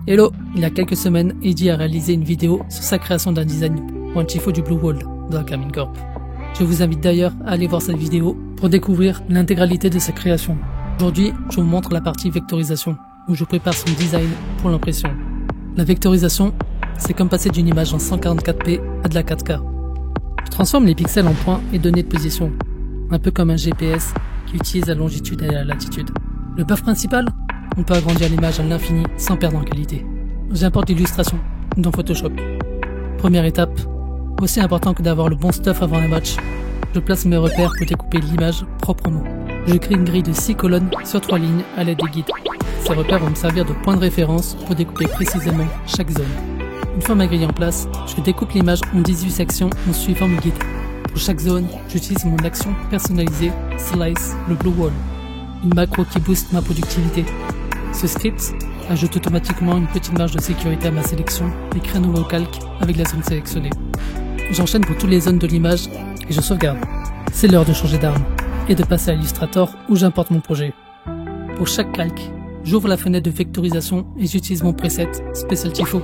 Hello, il y a quelques semaines, Eddie a réalisé une vidéo sur sa création d'un design pour un tifo du Blue Wall dans la Carmine Corp. Je vous invite d'ailleurs à aller voir cette vidéo pour découvrir l'intégralité de sa création. Aujourd'hui, je vous montre la partie vectorisation, où je prépare son design pour l'impression. La vectorisation, c'est comme passer d'une image en 144p à de la 4K. Je transforme les pixels en points et données de position, un peu comme un GPS qui utilise la longitude et la latitude. Le puff principal, on peut agrandir l'image à l'infini sans perdre en qualité. J'importe l'illustration dans Photoshop. Première étape, aussi important que d'avoir le bon stuff avant un match, je place mes repères pour découper l'image proprement. Je crée une grille de 6 colonnes sur 3 lignes à l'aide des guides. Ces repères vont me servir de point de référence pour découper précisément chaque zone. Une fois ma grille en place, je découpe l'image en 18 sections en suivant mes guides. Pour chaque zone, j'utilise mon action personnalisée Slice le Blue Wall, une macro qui booste ma productivité. Ce script ajoute automatiquement une petite marge de sécurité à ma sélection et crée un nouveau calque avec la zone sélectionnée. J'enchaîne pour toutes les zones de l'image et je sauvegarde. C'est l'heure de changer d'arme et de passer à Illustrator où j'importe mon projet. Pour chaque calque, j'ouvre la fenêtre de vectorisation et j'utilise mon preset Special Tifo.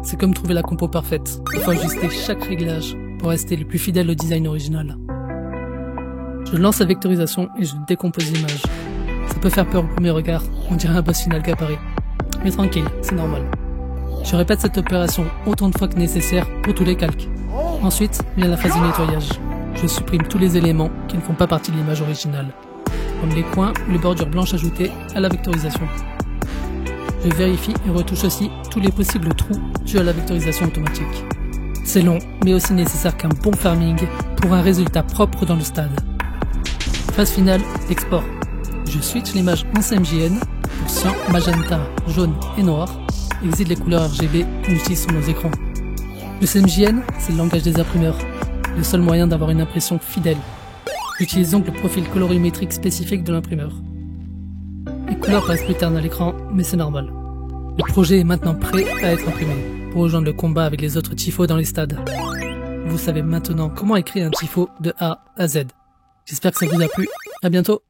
C'est comme trouver la compo parfaite. Il faut ajuster chaque réglage pour rester le plus fidèle au design original. Je lance la vectorisation et je décompose l'image. Ça peut faire peur au premier regard, on dirait un boss final qui apparaît. Mais tranquille, c'est normal. Je répète cette opération autant de fois que nécessaire pour tous les calques. Ensuite vient la phase de nettoyage. Je supprime tous les éléments qui ne font pas partie de l'image originale, comme les coins ou les bordures blanches ajoutées à la vectorisation. Je vérifie et retouche aussi tous les possibles trous dus à la vectorisation automatique. C'est long, mais aussi nécessaire qu'un bon farming pour un résultat propre dans le stade. Phase finale, export. Je switch l'image en CMJN pour cyan, magenta, jaune et noir, exile les couleurs RGB qu'on utilise sur nos écrans. Le CMJN, c'est le langage des imprimeurs, le seul moyen d'avoir une impression fidèle. J'utilise donc le profil colorimétrique spécifique de l'imprimeur. Les couleurs paraissent plus ternes à l'écran, mais c'est normal. Le projet est maintenant prêt à être imprimé pour rejoindre le combat avec les autres tifos dans les stades. Vous savez maintenant comment écrire un tifo de A à Z. J'espère que ça vous a plu. À bientôt.